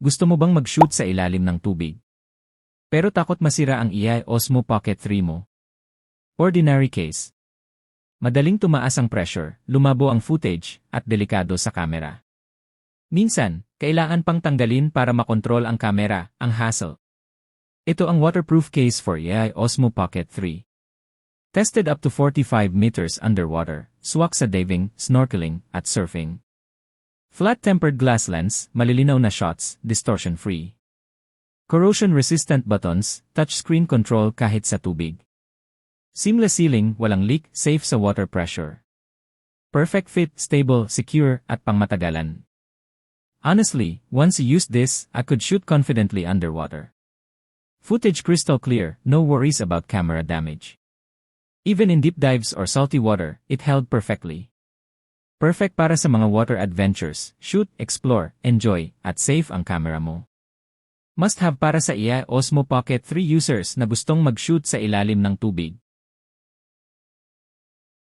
Gusto mo bang mag-shoot sa ilalim ng tubig? Pero takot masira ang AI Osmo Pocket 3 mo? Ordinary case. Madaling tumaas ang pressure, lumabo ang footage, at delikado sa camera. Minsan, kailangan pang tanggalin para makontrol ang camera, ang hassle. Ito ang waterproof case for AI Osmo Pocket 3. Tested up to 45 meters underwater, swak sa diving, snorkeling, at surfing. Flat-tempered glass lens, malilinaw na shots, distortion-free. Corrosion-resistant buttons, touchscreen control kahit sa tubig. Seamless sealing, walang leak, safe sa water pressure. Perfect fit, stable, secure, at pangmatagalan. Honestly, once you used this, I could shoot confidently underwater. Footage crystal clear, no worries about camera damage. Even in deep dives or salty water, it held perfectly. Perfect para sa mga water adventures, shoot, explore, enjoy, at safe ang camera mo. Must have para sa AI Osmo Pocket 3 users na gustong mag-shoot sa ilalim ng tubig.